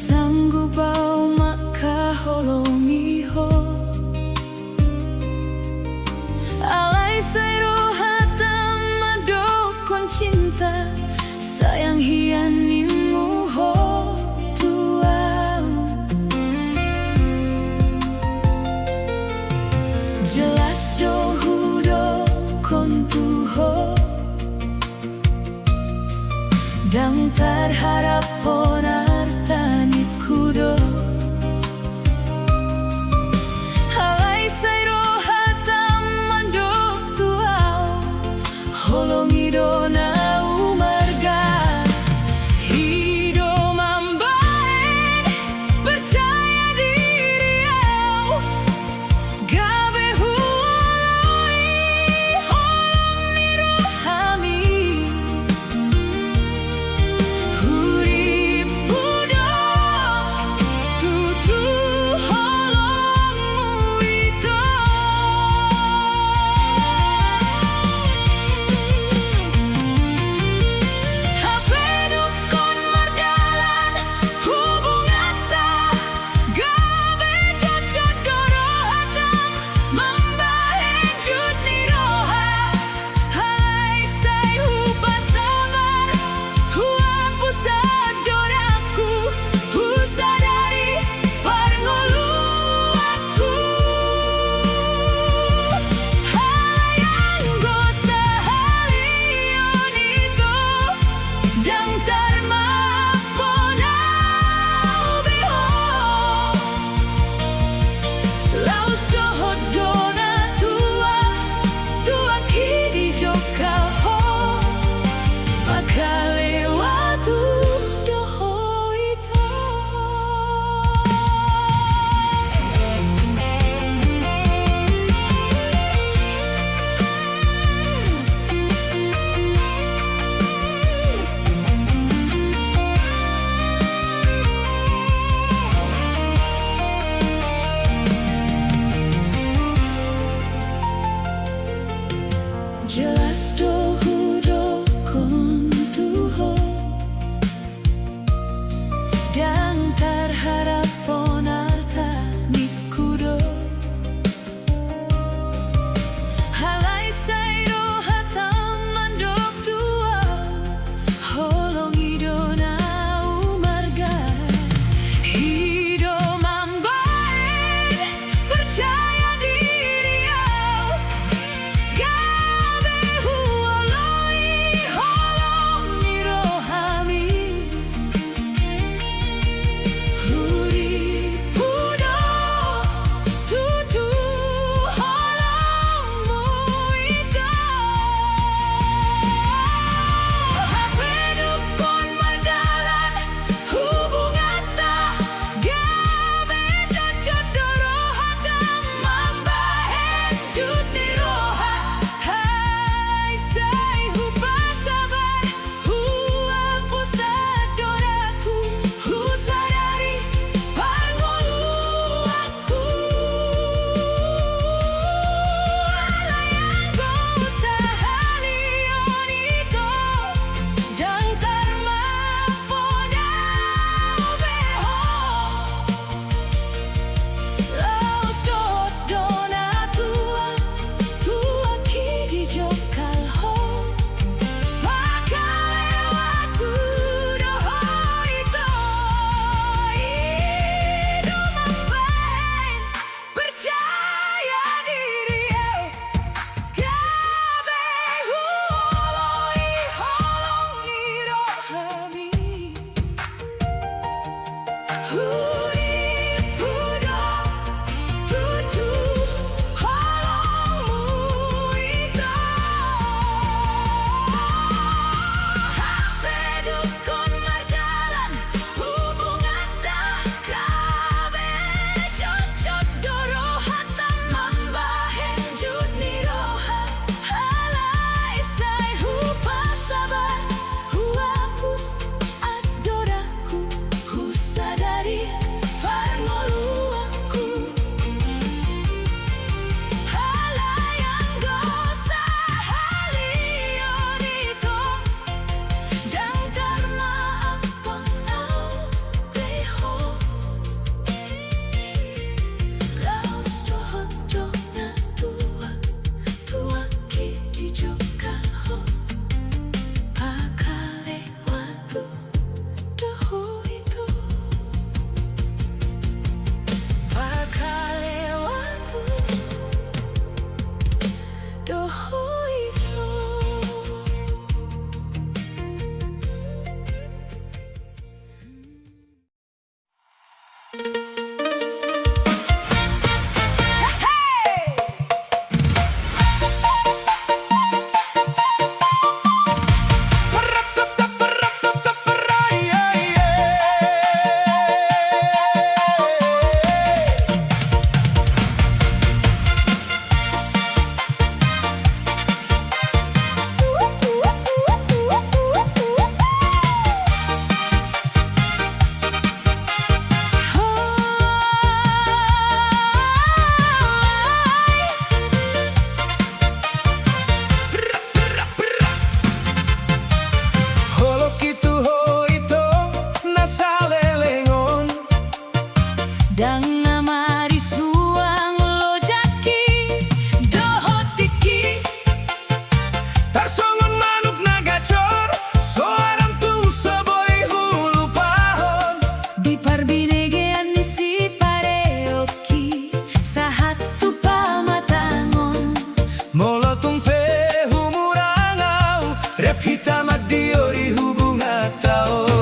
sanggup bau maka holongiho alai sairo hatam madokon cinta sayang hianimu ho tuau jelas dohu do kontuho dang terharap ponar tanit kudo halai sairo hatam mandok tuau holongi do na umarga hido mambae percaya diri au gabe huoloi holongi rohami Dang amari suang lo jaki dohotiki Tarsongon manuk nagacor soarang tung seboy hulu pahon di parbinegean ni si pareoki sahatu pamatangon Molotung pe humurangau rep hitam diori hubungan taon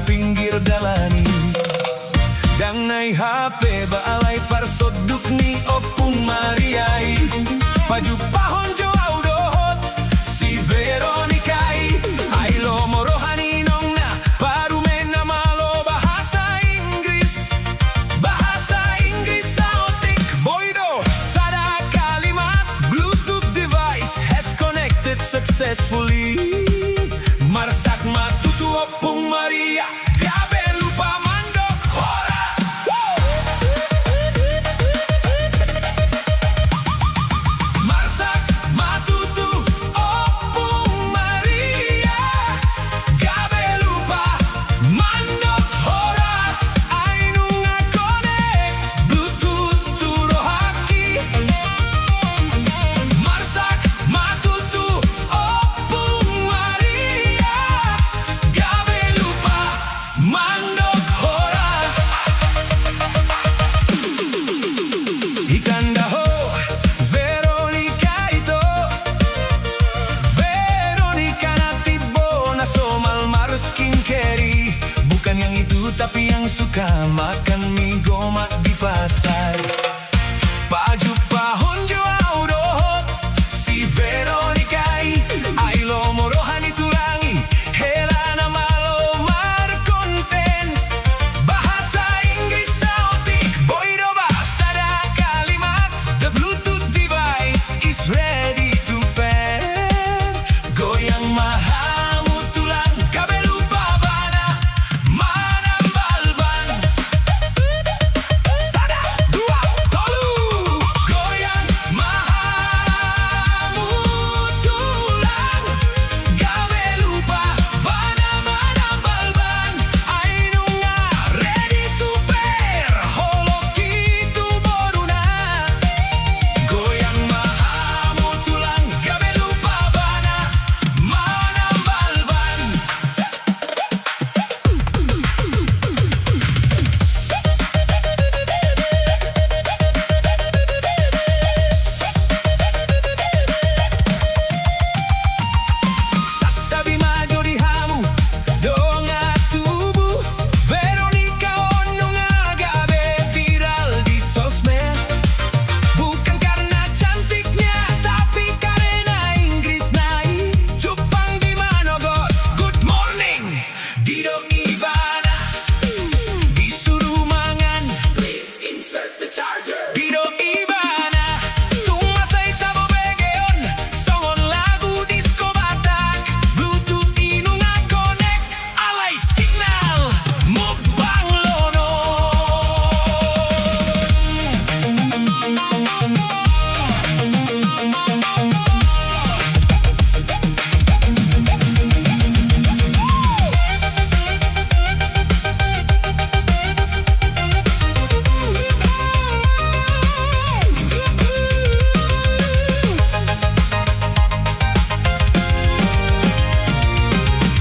pinggir dalani. Dang nai HP baalay parsoduk ni Opung Mariay. Paju pahon jo audohot si Veronicay. Ay lomorohani nong na parumen na malo bahasa Inggris. Bahasa Inggris saotik boydo. Sada kalimat Bluetooth device has connected successfully. Marsak matutu Opung Maria. Gabe lupa mandok horas. Marsak matutu Opung Maria. Gabe lupa mandok horas. Ainu nga connect Bluetooth turo haki. Marsak matutu Opung Maria. Gabe lupa mandok horas. Ikanda ho Veronica ito. Veronica na tibo na somalmar skincare. Bukan yang itu tapi yang suka makan mie gomak di pasar. Paju pahon jo audohot si Veronica. Ay lomorohani tulangi hela na malomar konten. Bahasa Inggris saotik boydo ba sada kalimat. The Bluetooth device is ready to pair. Goyang mahamu tulang gabe lupa bana manambalban. Sada dua tolu. Goyang mahamu tulang gabe lupa bana manambalban. Ainu nga ready to pair. Holoki tu boruna. Goyang mahamu tulang gabe lupa bana manambalban. Saktabi maju di hamu donga tubuh Veronica ono nga gabe viral di sosmed. Bukan karena cantiknya tapi karena Inggris nai. Jupang di manogot good morning Dido Ivana. Disuruh mangan please insert the charger. Dido Ivana tumasay tabo begeon. Songon lagu disco Batak. Bluetooth inu nga connect alay signal mukbang lono.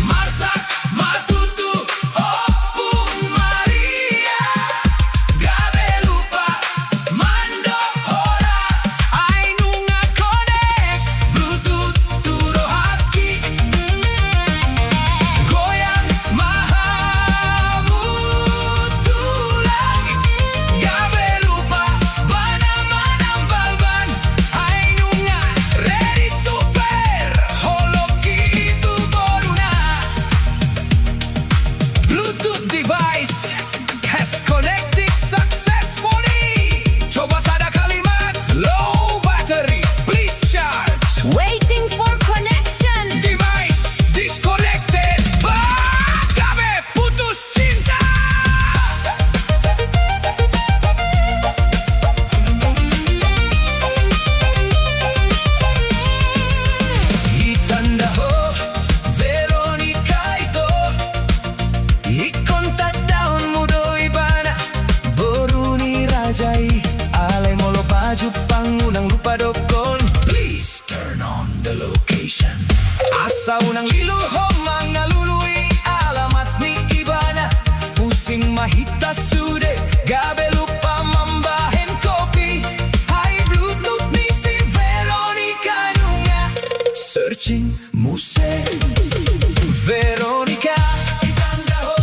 Marsak matutu Opung Maria. Gabe lupa mandok horas. Ainu nga connect Bluetooth turo haki. Goyang mahamu tulang gabe lupa bana manambalban. Ainu nga ready to pair. Holoki tu boruna. Bluetooth device has connected successfully. Coba sada kalimat low battery please charge. Waiting for connection. Device disconnected. Gabe putus cinta. Itanda ho Veronica ito. Ikontak daun mudo ibana. Boruni rajai. Alay molo paju pangulang lupa dokon. Please turn on the location. Asa unang liluho mga lului. Alamat ni Ibana. Pusing mahita sude. Gabe lupa mambahen kopi. Hai Bluetooth ni si Veronica nunga. Searching musik Veronica. Itanda ho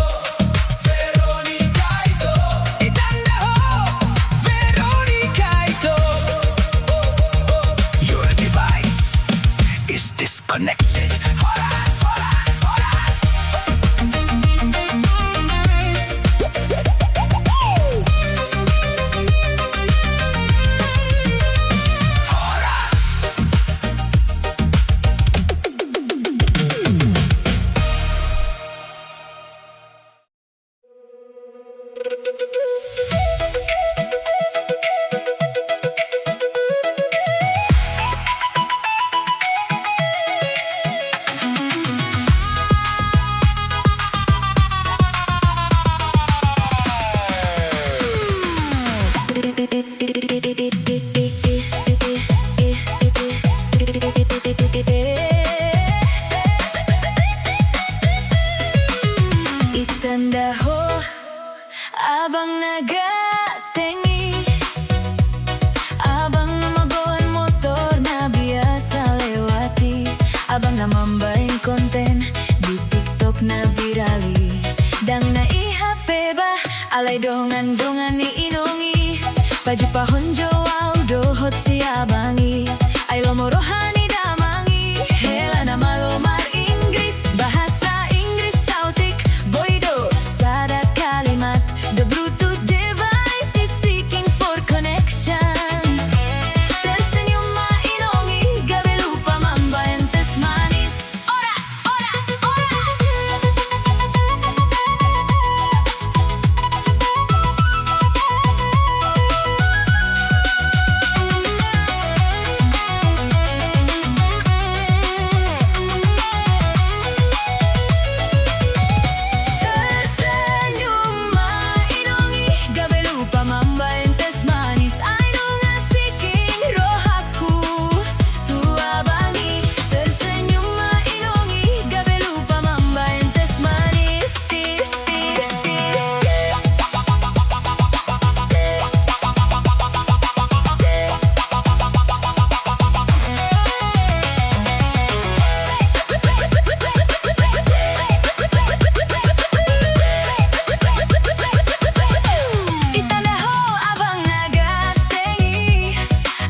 Itandaho abang nagatengi, abang namabawan motor na biasa lewati, abang namambaing konten di TikTok na virali. Dang na ihape ba alay dongan-dongan ni inongi, paju pahonjo au dohot si abangi, ay lomorohani damangi, hela na malomar Inggris, bahasa Inggris sautik, boido sada kalimat, the Bluetooth device is seeking for connection. Tersenyum mainongi, gabi lupa mambayan tes manis. Oras, oras, oras. Tersenyum mainongi, gabi lupa mambayan tes manis. Ay nunga seeking rohaku, tua bangi. Tersenyum mainongi, gabi lupa mambayan tes manis. Sis, sis, sis. Itandaho abang nagatengi,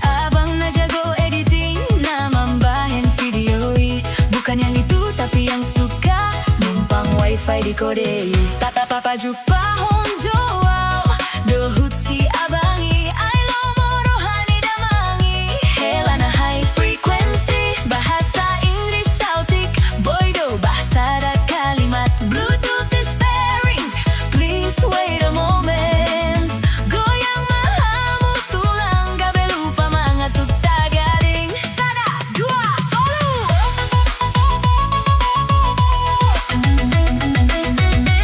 abang najago editing, namambahin videoi. Bukan yang itu tapi yang suka numpang wifi di kode. Tata papa jupa honjo wow, dohut si abangi, ay lomorohani damangi, hela na high frequency, bahasa Inggris sautik, boido bahasa da kalimat, Bluetooth is pairing, please wait a moment. Goyang mahamu tulang, gabi lupa mangatuk tagaring, sada dua tolu.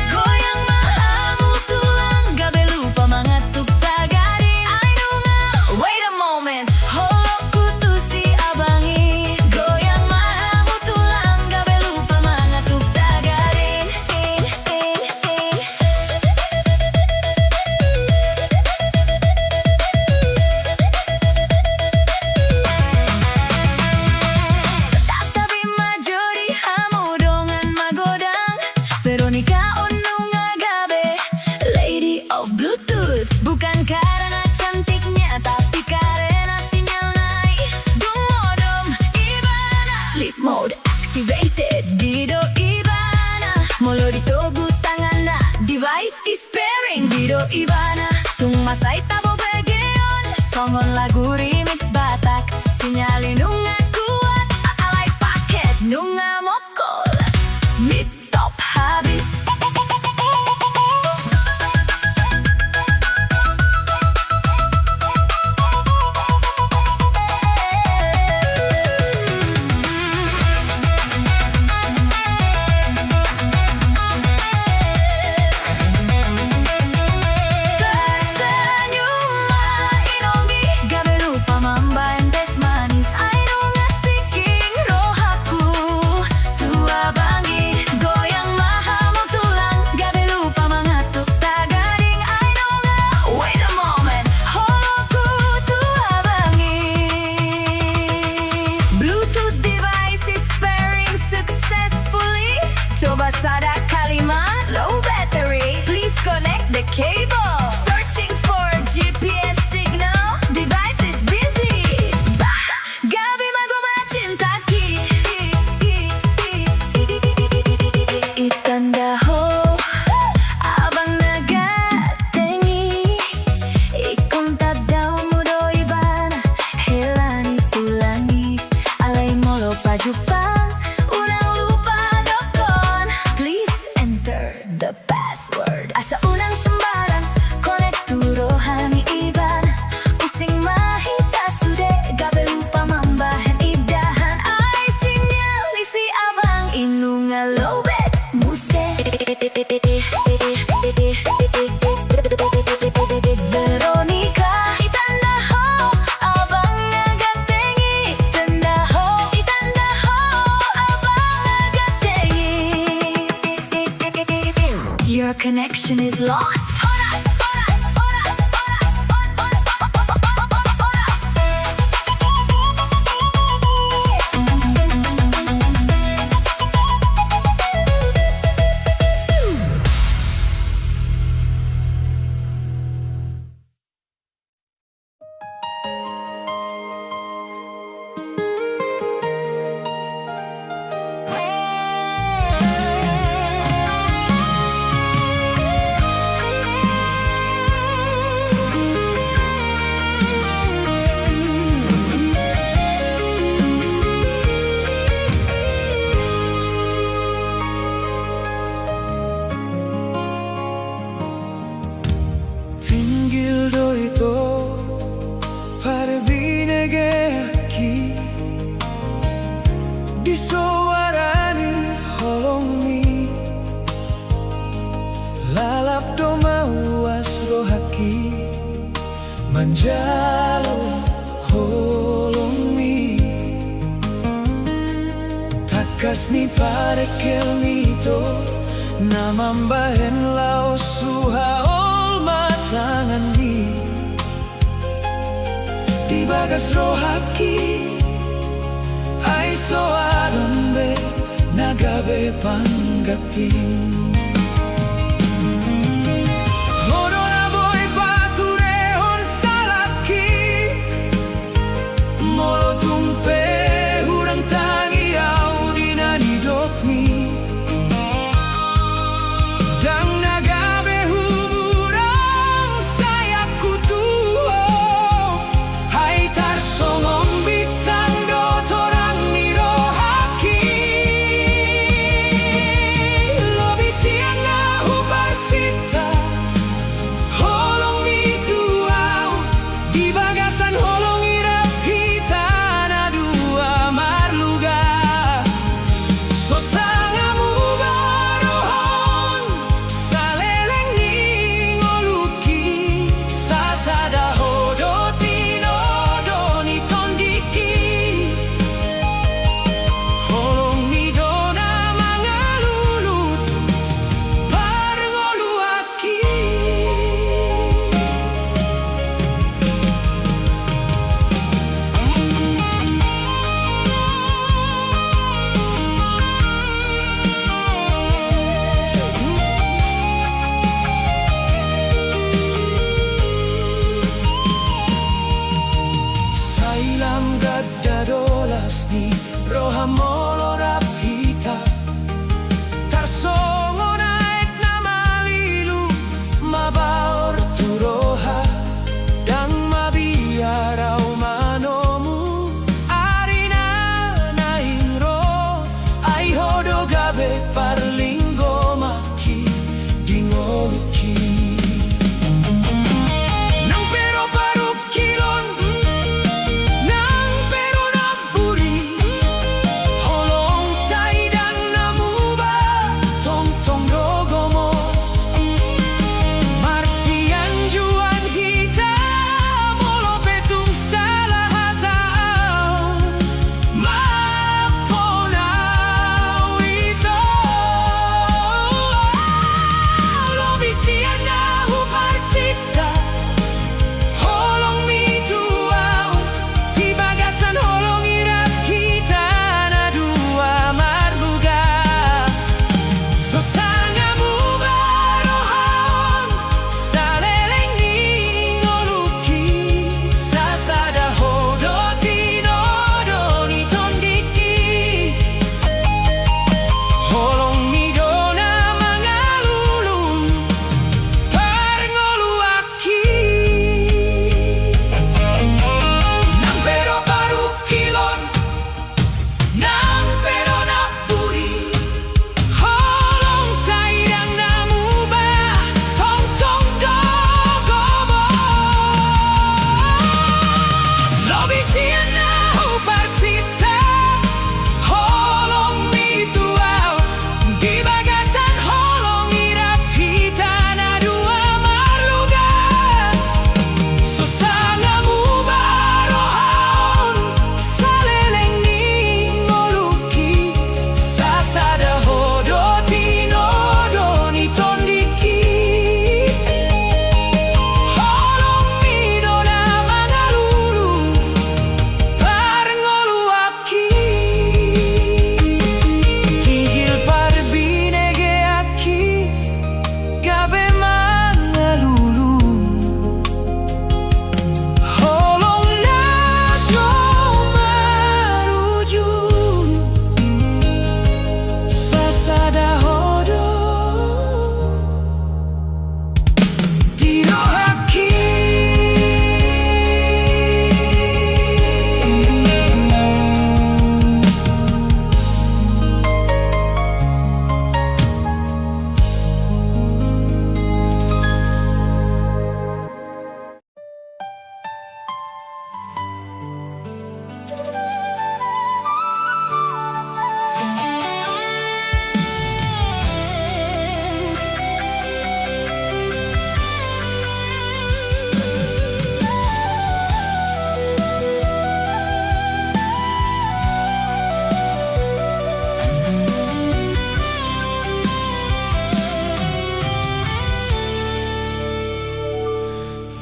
Goyang mahamu tulang, gabi lupa mangatuk tagaring, ay nunga wait a moment, holoku tu si abangi. Goyang mahamu tulang, gabi lupa mangatuk tagaring, tapi majori hamu dongan magodang, Veronica onunga gabe, lady of Bluetooth. Bukan karena cantiknya tapi karena sinyal naik. Dumodom ibana, sleep mode activated, dido ibana, molo ditogu tangana, device is pairing, dido ibana. Tung masay tabo begeon, songon lagu remix Batak, sinyalin nunga kuat, alay paket nunga mokol, mid top habis. Tersenyum mainongi, gabi lupa mambayan tes manis, ay nunga seeking rohaku, tua bangi. Goyang mahamu tulang, gabi lupa mangatuk tagaring, ay nunga wait a moment, holoku tua bangi. Bluetooth device is pairing successfully, coba sada kalimat, low battery, please connect the cable. Searching for GPS signal, device is busy. Bah, gabi maguma cintaki. Itandaho abang nagatengi, ikon tadaw mudo ibana, helani tulangi, alay molo pajupang, unang lupa dokon, please enter the password. Asa unang sembarang, connect to rohani iban, using mahita sude, gabi lupa mambahan idahan, ay sinyal isi abang inunga lowbat, muse. Veronica, itandaho abang nagatengi, itandaho, itandaho abang nagatengi. You're connected connection is lost. Oras, oras, oras, oras, oras. Tinggildo ito Parbinagayaki Disowarani holongi Lalapdo mawas rohaki Manjalo holongi Takas ni parekel mito Namambahen lao suha tangan ni di bagas rohaki ay soaron be nagabe panggating Horo na boy paturehon salaki molo tumpe hurang tangi au dinanidok mi dang nagabe Lo bisi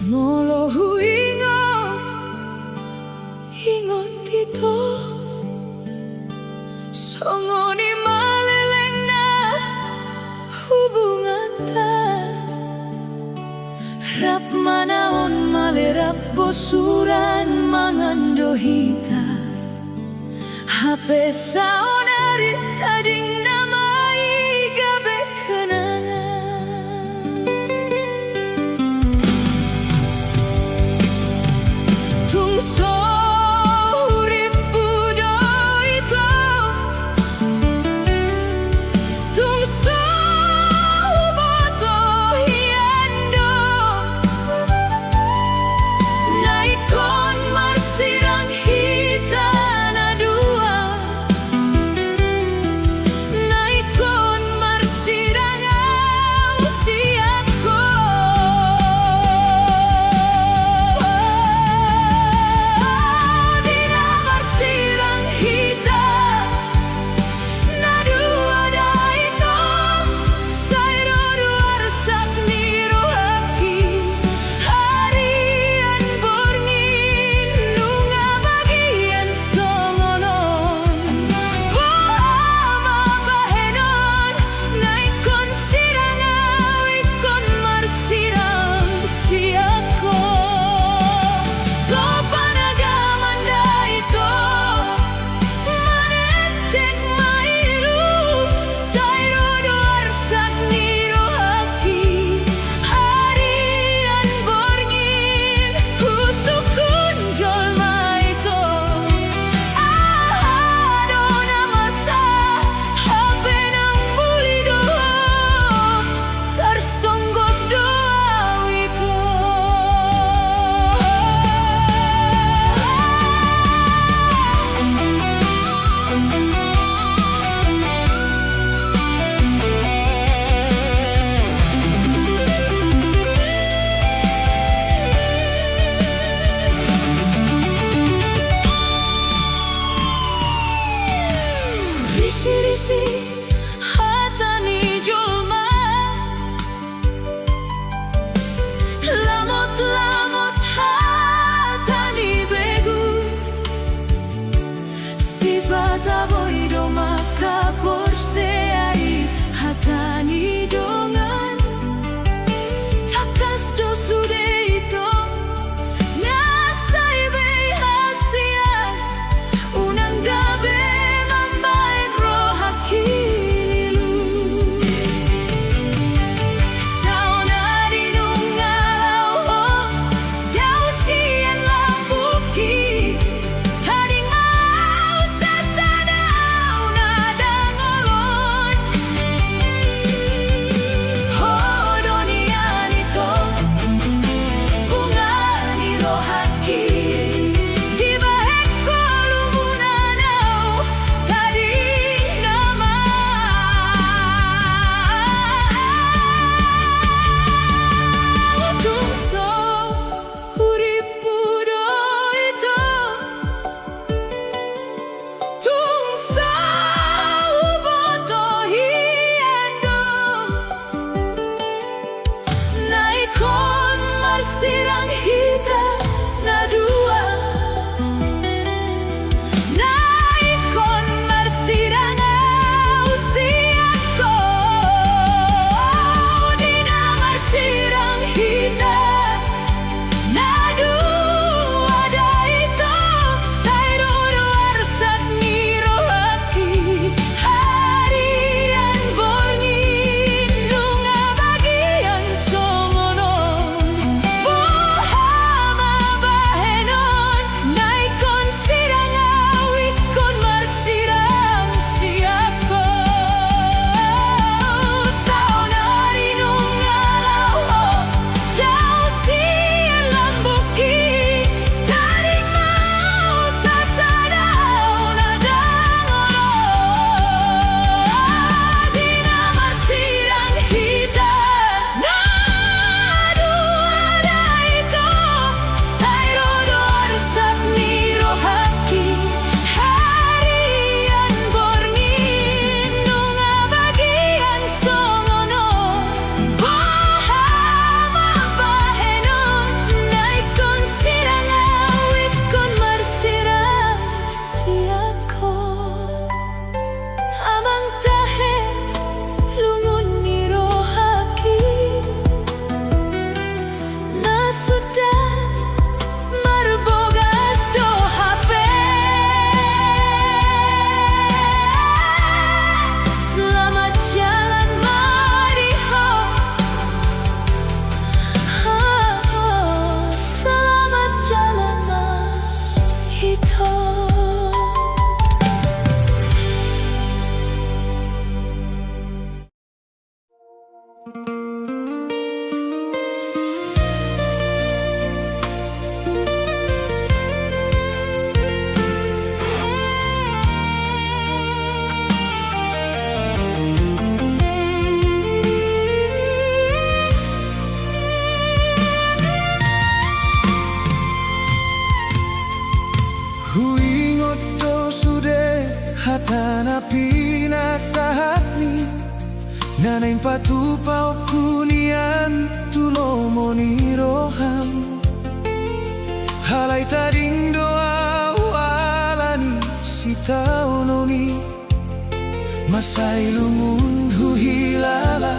Molo huingot, ingot dito songoni maleleng na hubungan ta. Rap manaon malerap bosuran mangandohita. Hape saonari tading namai gabe kenangan. Tungso urip budo itu, tungso boto hiando, naikon marsirang hita na dua, naikon marsirang usiaku. Dina marsirang hita na dua daito, sayro duar sakniro haki, harian borngin nunga bagian songonon, boama bahenon, naikon sirang awikon marsirang siako. So panagaman daito, manetek mailu, sayro duar sakniro haki, harian borngin husukun jol maito. Adona masa hape nang muli doa, tersonggok doa itu. Risi-risi hatani julma, lamot-lamot hatani begu, sifata boido maka porseai hatani dongan, takas do sude ito, ngasai be hasia, unang gabe mambain rohakililu. Saunari nungalau ho, dausian lampuki, taring mau sasanau nadangolon. Hodonian ito, bungani rohaki, di bahek kolumunanau, tading nama. Tungso urip budo itu, tungso boto hiando, naikon marsirang hita na dua, naikon marsirang usiaku. Dina marsirang hita na dua daito, sayro duar sakniro haki, harian borngin nunga bagian songonon, boama Nanain patu pau kunian tulo moni roham Halai taring doa walani sitau noni Masai lungun huhilala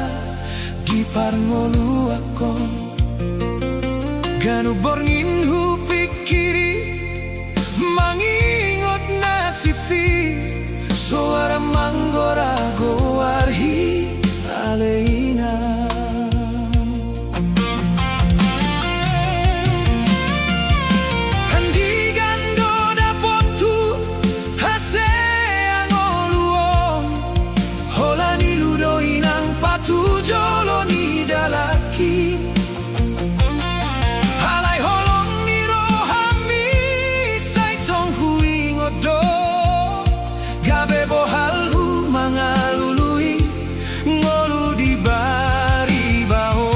di parngolu akon Ganu borngin hu pikiri mangingot nasipi Suara manggora goarhi aleina Handi gando dapotu hase angoluong Holani ludo inang patu joloni dalaki Halai holong ni rohami saitong huingot do Gabe bohal hu mangalului ngolu di bari baho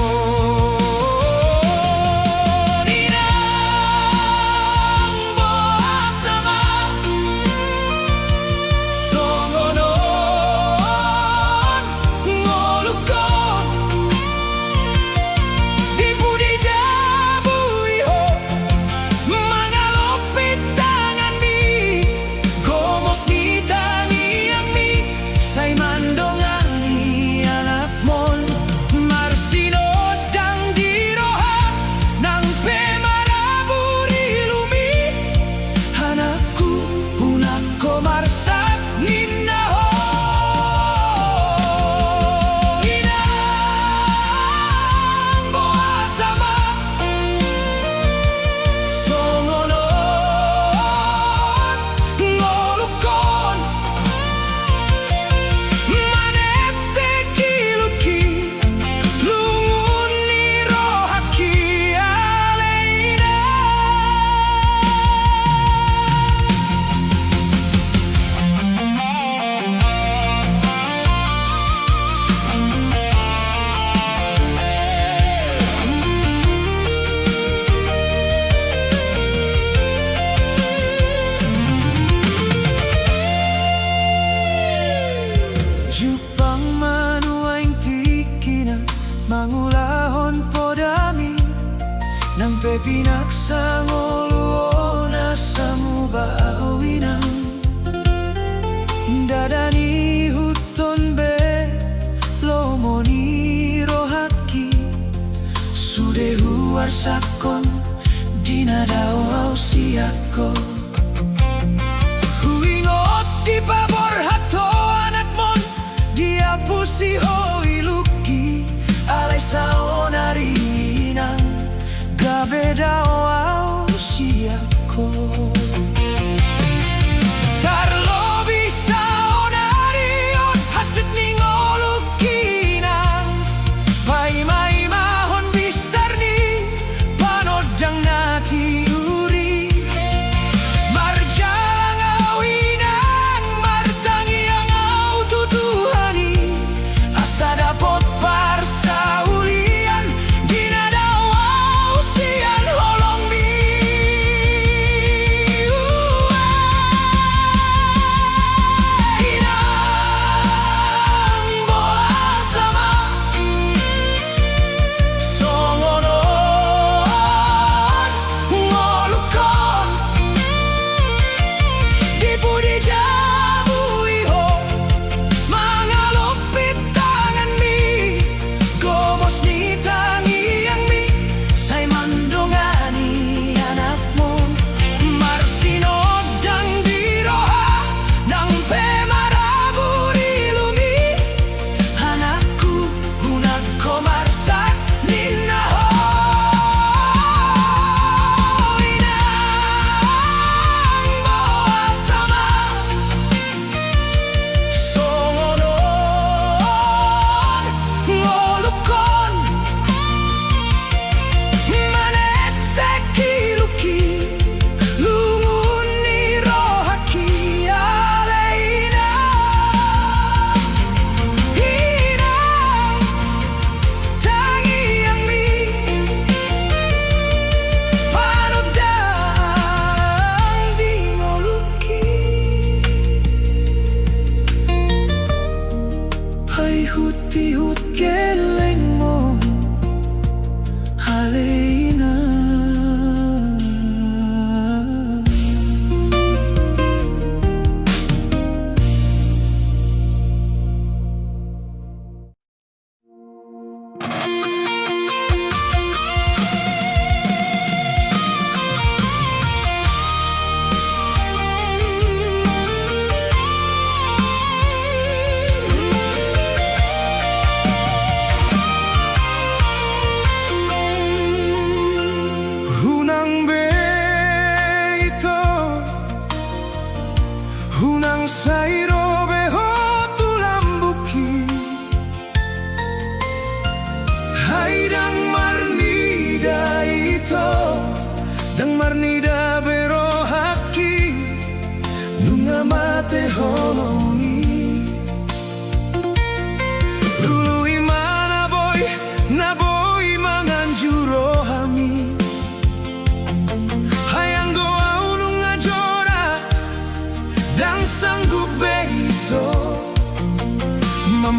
Ninang boa sama songonon ngolukon Di budi jabu iho mangalopit tangan mi Gomos ni tangian mi say mandongan ni anak mon Marsinod dang diroha nang pemaraburi lumi Anakku unako marsak ninaho Inang boa sama songonon ngolukon Manete kiluki lungun ni rohaki aleina Jupang manuaing tikina mangulahon podami Nang pepinaksa ngoluona samuba awinang Dadani huton be lomoni rohaki Sude huar sakon dinadao siako Huingot di pabor hato anak mon Dia pusi hoi luki Alay saonari inang Gabeda au siako Tarlobi saonari on hasit ning olukinang Paimai mahon bisar ni panodang nati uri Marjalang awinang martangi ang au tutuhani Asa dapot parsa uli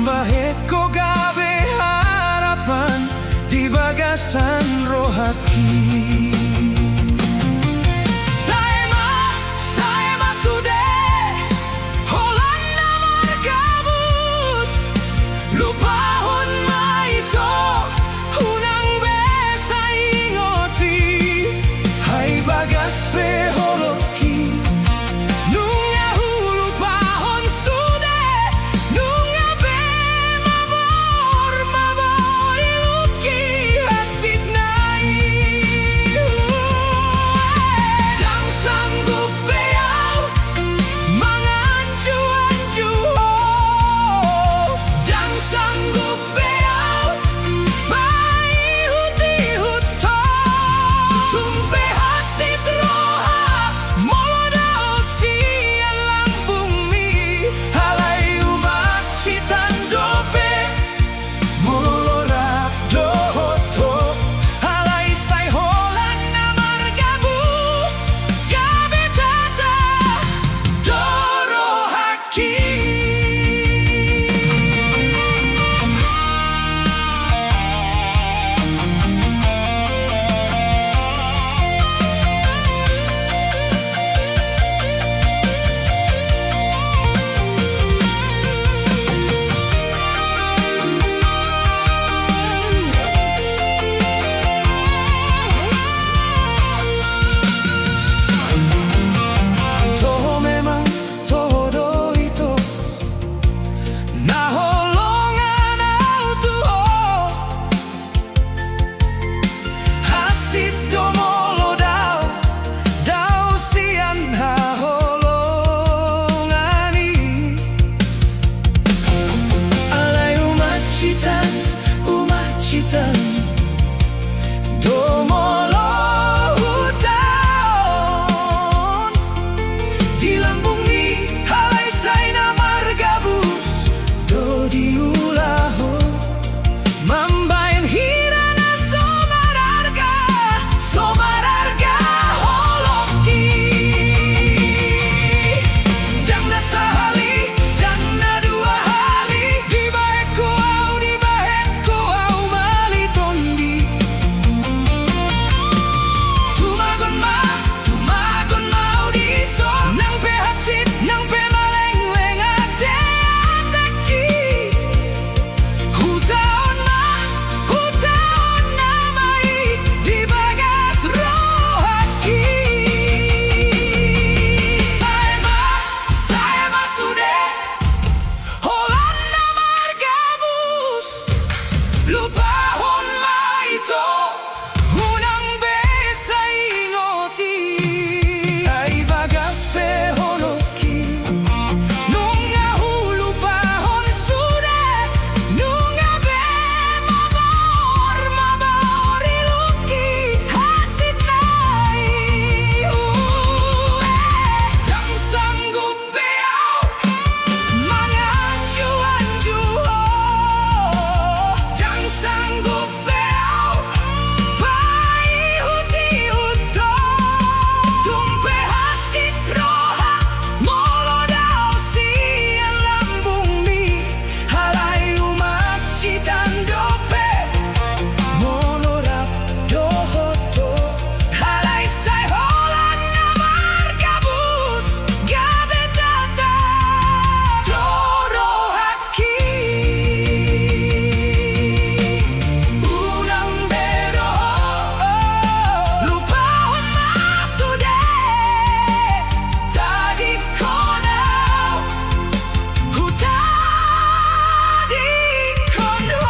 Membaheko gawe harapan di bagasan rohaki. Saya sudah Holanda margabus lupahon maito unang besa ingoti hai bagas beholoki nunga hulu pahon sude nunga be mabor iluki hasid nai dang sanggup beau manganju-anju dang sanggup beau pai huti-hut tumpe hasid roha molodao sian lambung mi halai umat citan dope molorap dohoto halai sai Holanda margabus gabe tata dorohaki. Toho memang todo itu naholongan autuho hasid domolodao dao sian haholongani alai umat citan domolo hutaon di lambung mi halai saina margabus do diulaho mambain hirana somararga holoki dang na sahali dang na dua hali di baeko au malitondi tumagon mau diso nang pehatsit nang pemaleng-leng ate ataki hutaon na mai di bagas rohaki. Saya sudah Holanda margabus lupahon maito unang besa ingoti ai bagas beholoki nunga hulu pahon sudah nunga be mabor iluki hasid nai dang sanggup beau manganju-anju dang sanggup beau pai huti-hut tumpe hasid roha molodao sian lambung mi halai umat citan dope molorap dohoto halai sai Holanda margabus gabe tata dorohaki unang bero lupahon masude tadi konau hutadi konho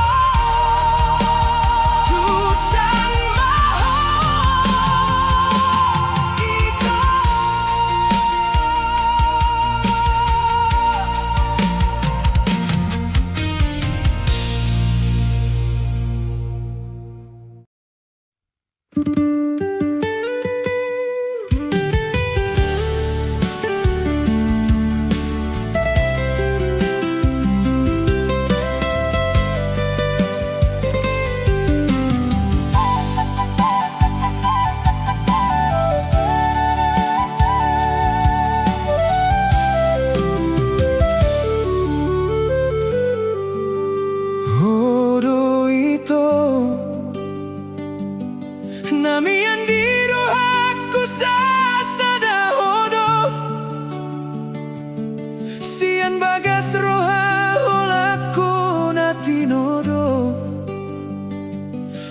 tusan maho iko Namian diro aku sa sadahodo Sian bagas roha holaku natinodo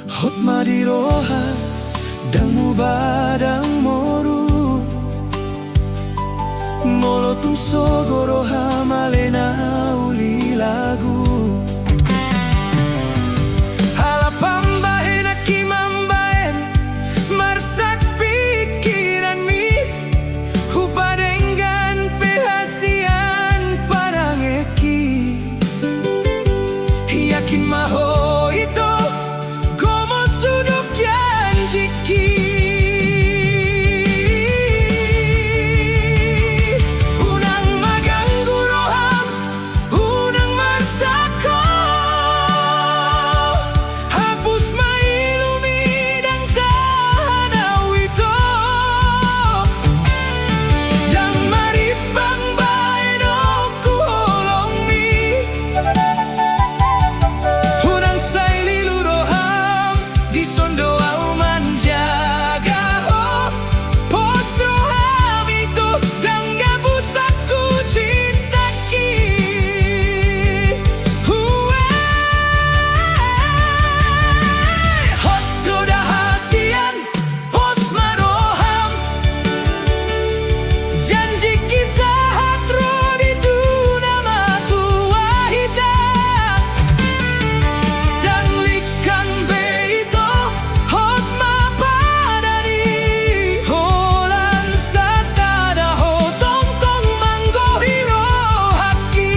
Hot madiroha dang mubadang moru Molotong sogoroha malena uli lagu Halapambahen akimambahen marsak pikiran mi Hupadenggan perhasian parangeki Yakin maho ito Como sudok janjiki Unang maganggu roham Unang marsako Hapus mailumidang tahanaw ito Dang maripang baeno kuholong mi Unang say liluroham Di sondo au manjaga ho Posroham ito Dang gabusaku cintaki Hot doda hasian Pos maroham Janji kisah hatro di nama tua hitam Dan likan beito hot mapadani Holan sasada hotong tong manggohiro haki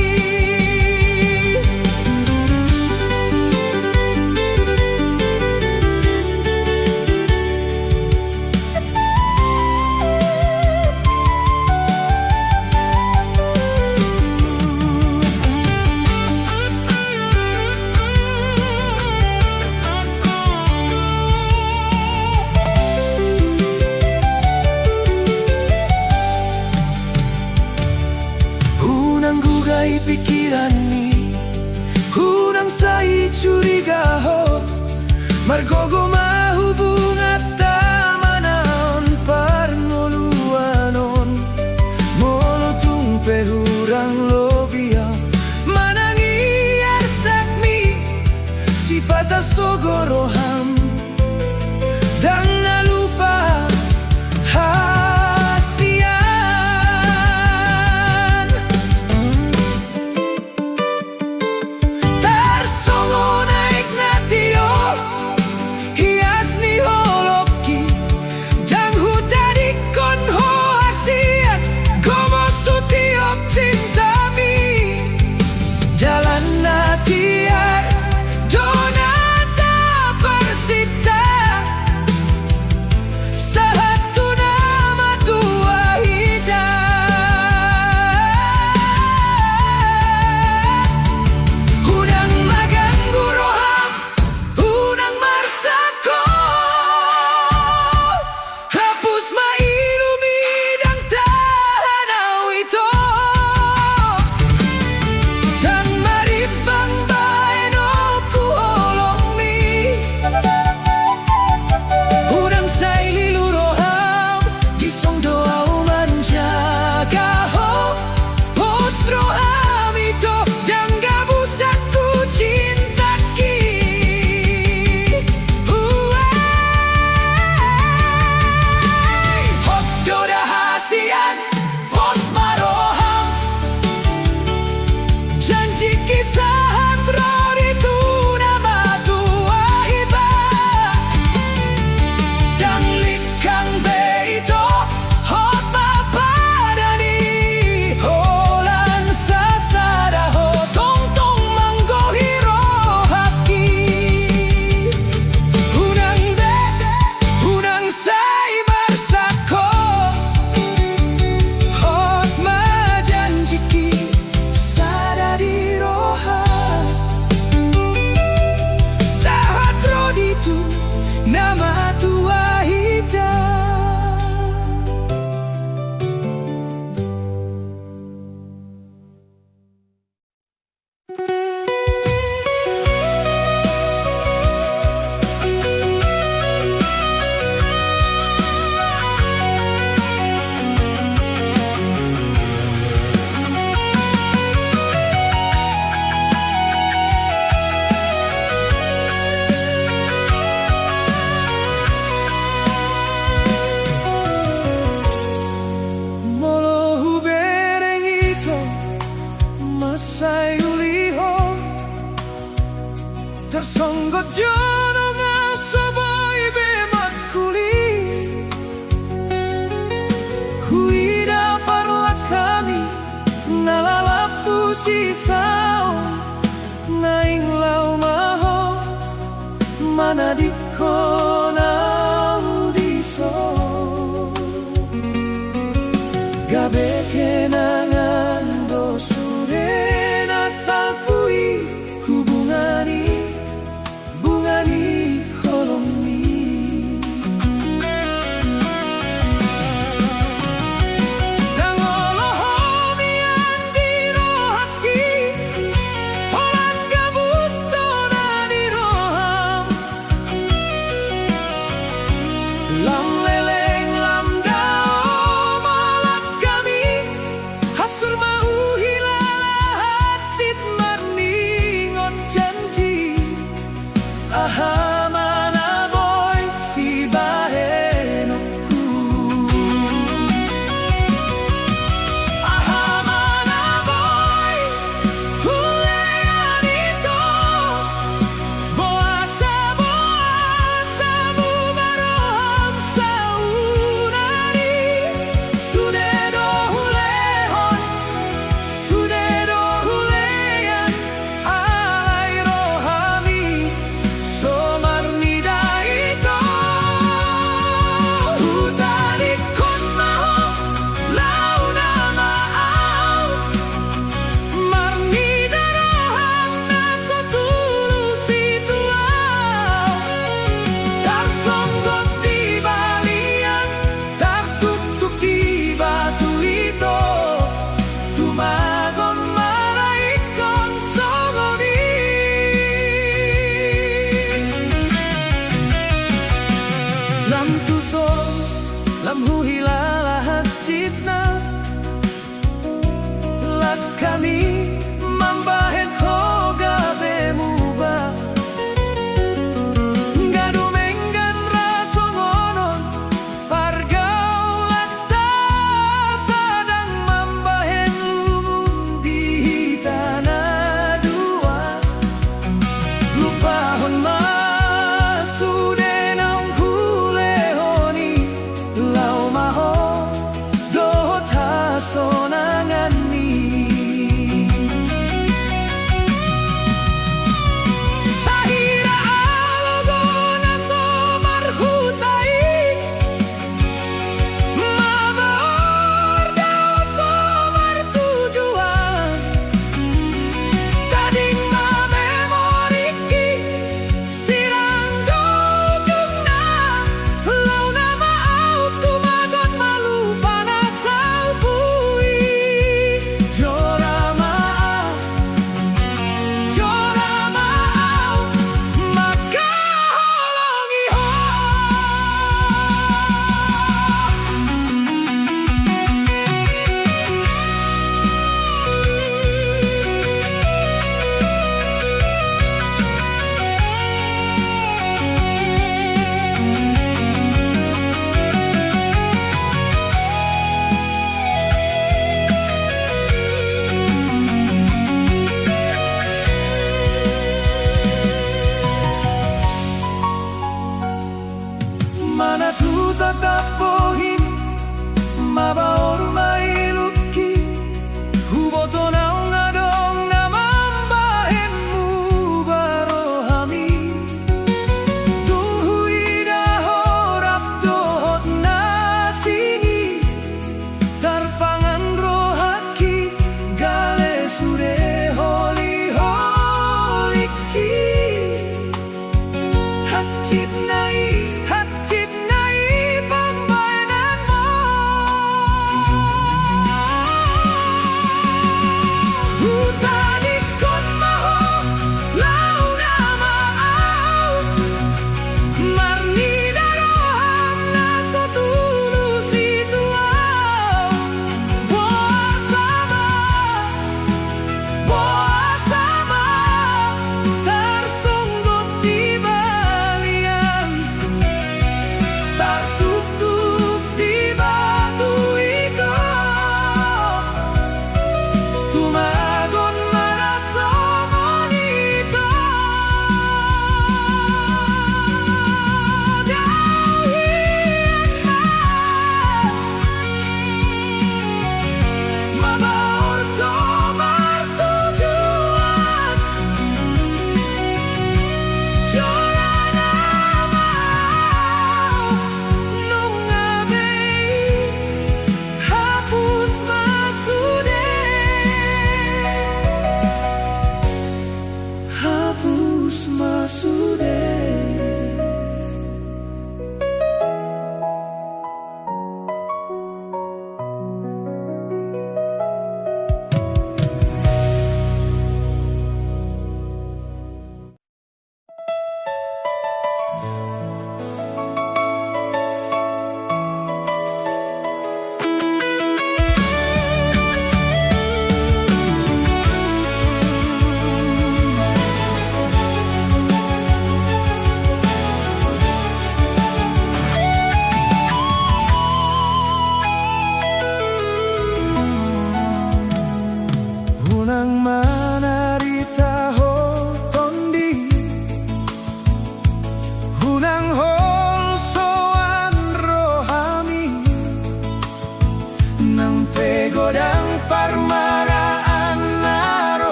Unang gugay pikiran ni Unang say curiga ho Margogo mahubung at tamanaon Parngoluanon Molotong perurang lobia Manangiyar sakmi Si patasogoroham Dang nalupa hasian Tarsongo naik natio Hias ni holoki Dang hutadikon ho hasian Gomo sutiop cintami Jalan natiar Donata persita Satu nama tua hitam Unang maganggu roham Unang marsako Hapus mailumidang tahanaw ito Dan maribang baeno kuholong mi Unang say liluroham Di sondo au manjaga ho Posroham ito Dang gabusaku cintaki Hot doda hasian Pos maroham Janji kisah hatro itu nama tua hiba Dan likang beito hot mapadani Holan sasada hotong tong manggohiro haki Unang unang say marsako Hot majanjiki sadari roha Sahat roditu nama tua hitam konau diso gabe kenangan do sure nasapui hubungani bungani koloni dangolohomi andiro haki holan gabusto nadiroham lam leleng lam dao malak kami hasur mau hilala hacit marningon janji aha mana boy si bahenokku aha mana boy hulean ito boasa mu baroham saunari sudero hulehon sudero hulean alai rohami somarnida ito hutani kon maho launa maau marnida roham naso tulus itu tarsonggot di balian tartutuk di batu itu tumagon maraikon sogoni lam tuso lam huhilala hacitna lakami mambahet hoga bemuba gadumenggan rasongonon pargaulan ta sadang mambahen lumung di tanah dua lupahon masudenang hulehoni lau maho dohot hasonangani sahira alogona somarhutai mabaor dao somartujuan tading mamemoriki sirang dojungna launa maau tumagon malu panasau pui jora maau maka holongi ho mana tu tatap pohim mabaor mailuki huboto naung ngadong namambahenmu barohami tunghu ida horap dohot nasini tarpangan rohaki gale sure holi holiki hacit nai pambayanan mo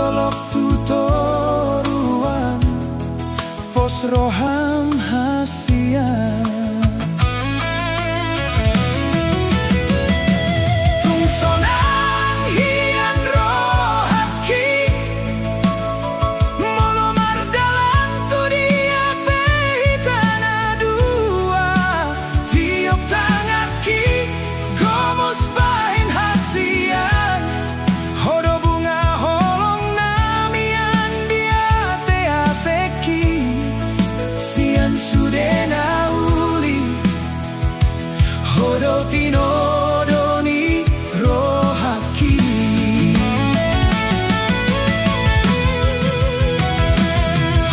dolok tutoruan pos roham hasian tungsonan hian rohaki molomar dalam tu dia pehitana dua tiup tangaki gomos bahin hasian hodo bunga holong namian dia te-ateki sian sudena uli hodo tinodoni rohaki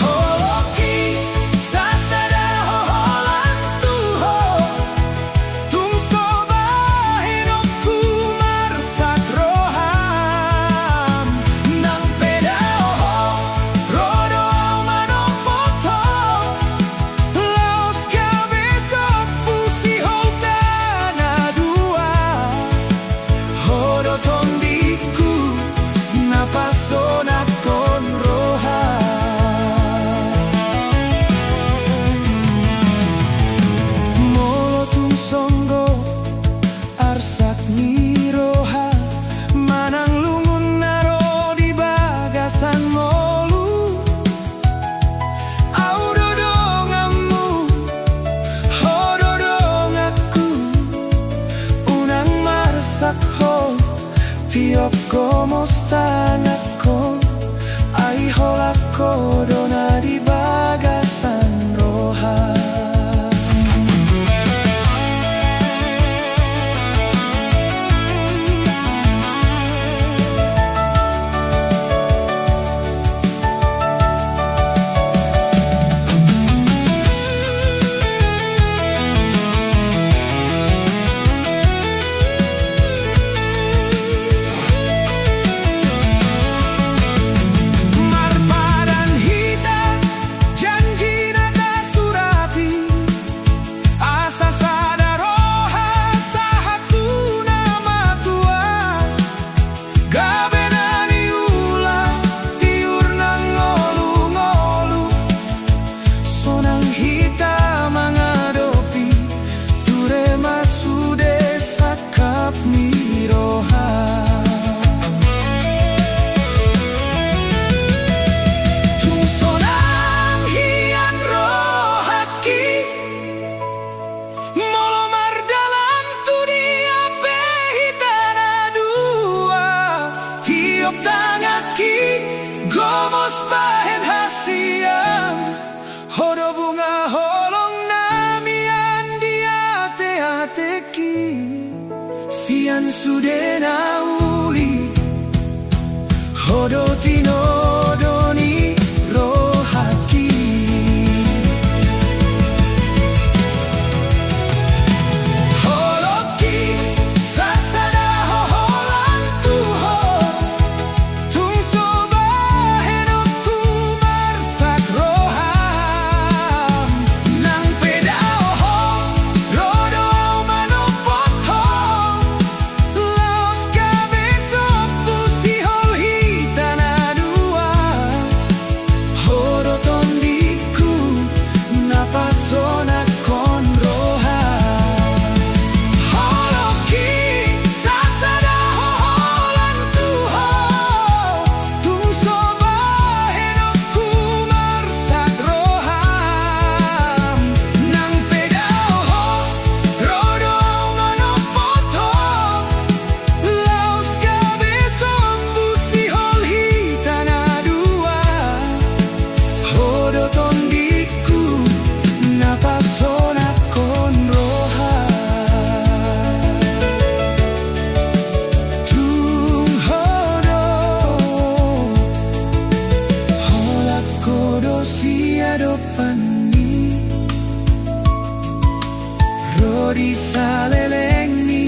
holoki sasada hoholan tuho tungso bahinokku marsak roham nang pedaho rodo au manopoto laos kabesok pusi holtana dua hodo tondiku napasona kon roha molo tungsonggo arsak ni roha manang lungun naro di bagasan molu au dodongamu hododong aku unang marsak ho tiop komos tanako ai holako dona di bagasan roha marpadan hitam janji nada surati asa sada roha sahaku nama tua gabenani ula tiur nang ngolu-ngolu sonang hitam mangadopi ture masude sakap ni roha tungsonang hian rohaki molomar dalam tu dia pehitana dua tiup tangaki gomos bahen hasian hodo bunga holong namian dia te-ateki sian sudena uli hodo tinodoni rohaki holoki sasada hoholan tuho tungso bahenokku marsak roham nang pedaho rodo au manopoto laos kabesok pusi hol hitana dua hodo tondiku napasona kon roha holoki sasada hoholan tuho tungso bahenokku marsak roham nang pedaho rodo au manopoto laos kabesok pusi hol hitana dua hodo tondiku napasona kon roha tung hodo holak kodo siado pani rodi saleleng ni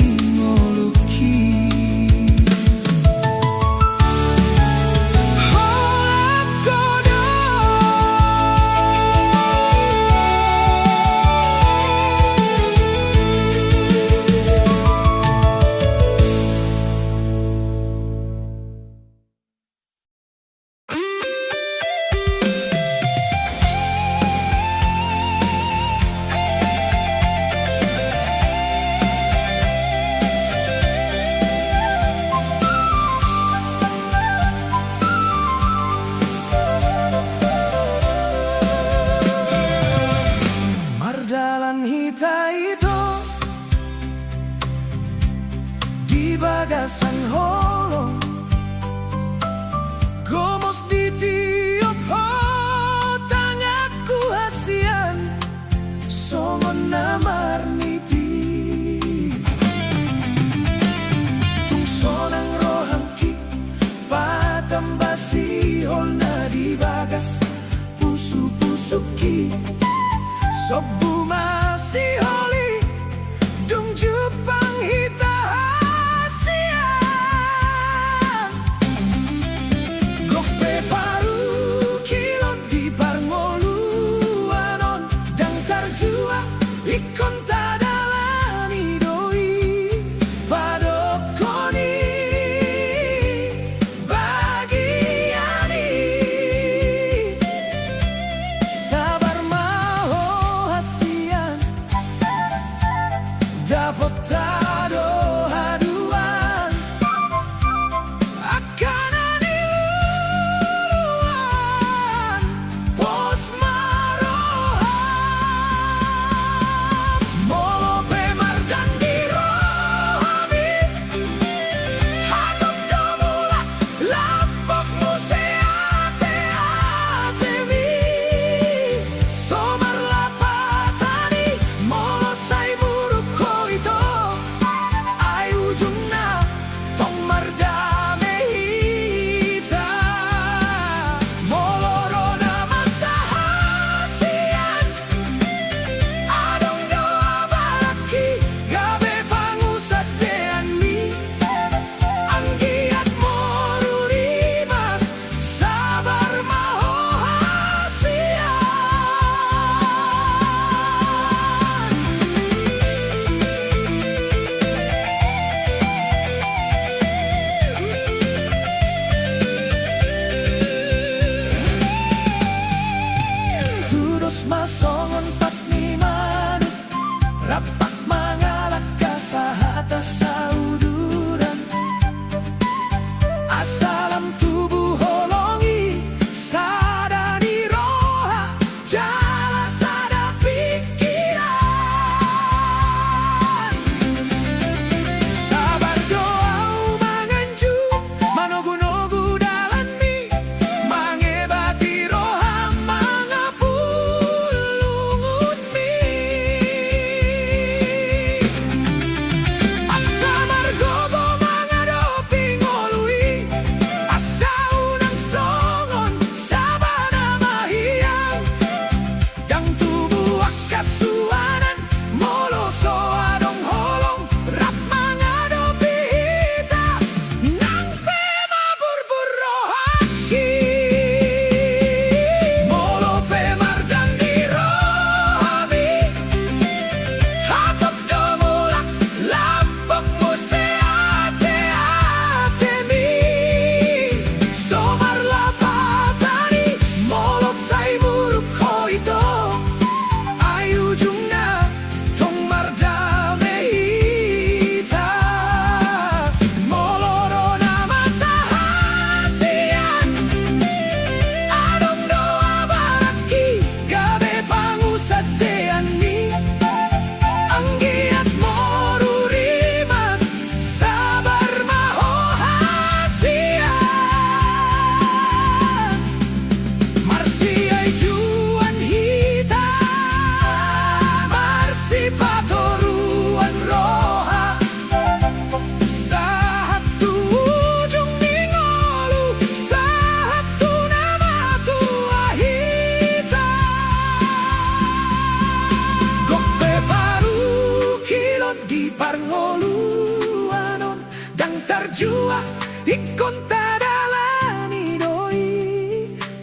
bagasan holong gomos di tiup tangaku hasian songon namar nipi tung sonang rohangki patambasi hol na di bagas pusu-pusuki sobu masih holi dung Jepang hita hasian gope paru kilon di parngoluanon dan tarjua ikon tadalani doi padokoni bagiani sabar maho hasian dapat tado haduan akan aniluan pos maroham molo pemar dan dirohami hatom domula lapok museate atemi somar lapatani molo sai buruk koito ai ujungna tong mardame hita molorona masa hasian adong doa baraki gabe pangusat deanmi anggiat morurimas sabar maho hasian Tudos masongon patni manut rapak mangalak kasahata sauduran asalam tubuh holongi sadani roha jala sada pikiran sabar doa manganju manogu-nogu dalanmi mangebati roha mangapulungunmi asa margogo mangadopi ngolui asa unang songon sabana mahiyang yang tubuh akasuanan moloso adong holong rap mangadopi hita nang pema burbur rohaki molo pemar dan dirohami hatop domulak lapok museate atemi somar lapatani molo sai buruk koito ai ujungna tong mardame hita molorona masa hasian adong doa baraki gabe pangusat deanmi anggiat morurimas sabar maho hasian marsi ay juan hita marsi patoruan roha satu ujung ningolu satu nama tua hita gope paru kilon di parngoluanon dan tarjua ikon tadalani doi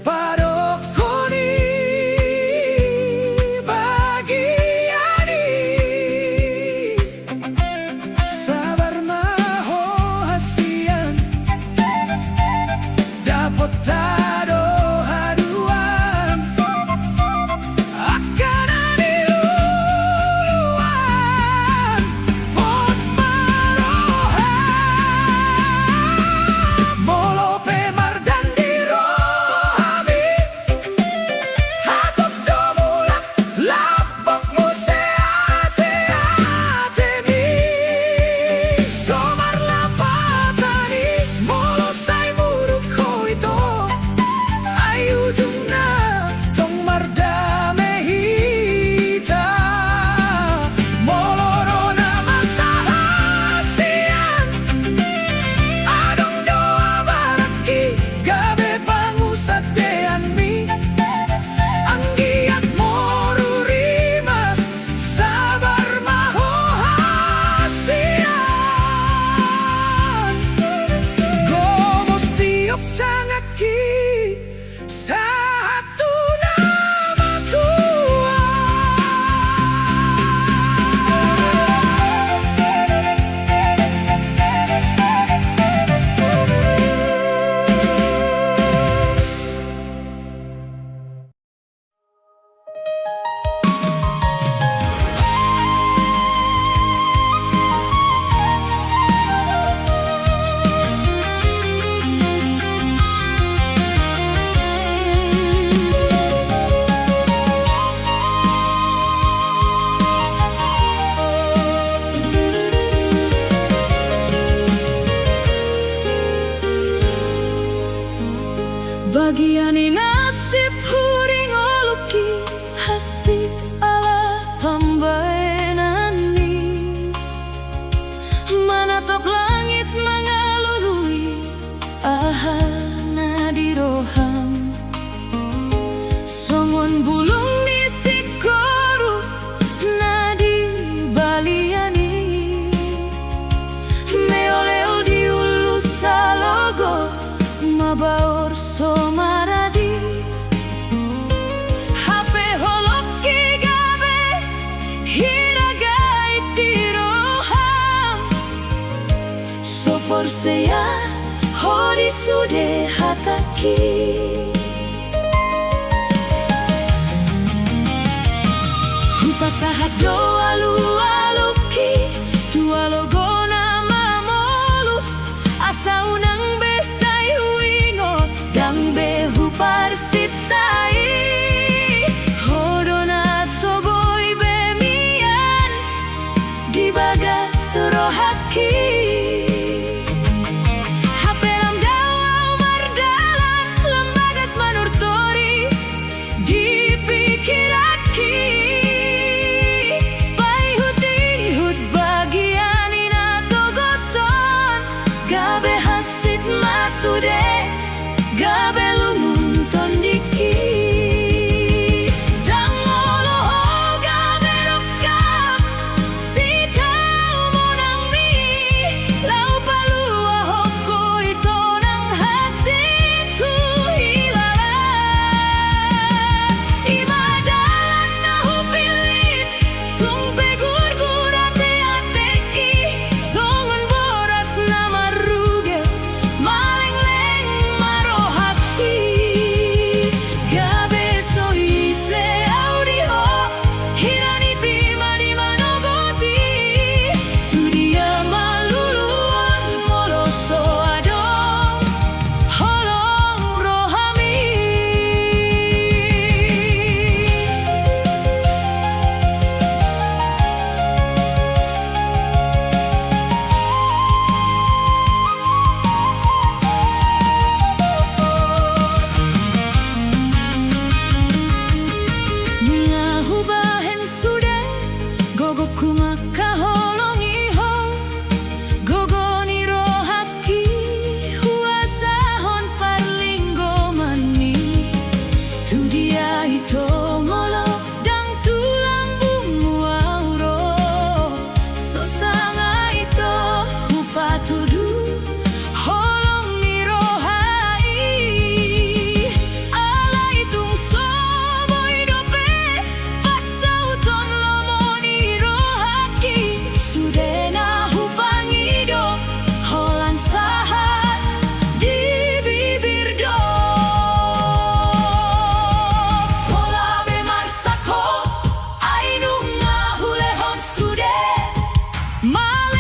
padokoni bagiani sabar maho hasian dapat tado haduan akan aniluan pos maroham bagiani nasib huring oluki hasit ala pambaenani manatap langit mengalului ahana di roham songon bulung ni sikoru nadi baliani meoleo di ulu salogo mabaor somaradi hape holoki gabe hiragai di roham sopor seya hori sude hataki pasahat doa aluki dua logo nama molus asa unang besai wingot dang behu parsitai hodona soboy bemian di baga serohaki hapelam dawa mardalan lembagas manurtori dipikiraki masude gabe lumun tondiki dangolo gabe rokap sita monang mi lau palua hoko ito nang hati tu hilala imadalan na hupilit tumpe gurgurate ateki songon boras na maruge Male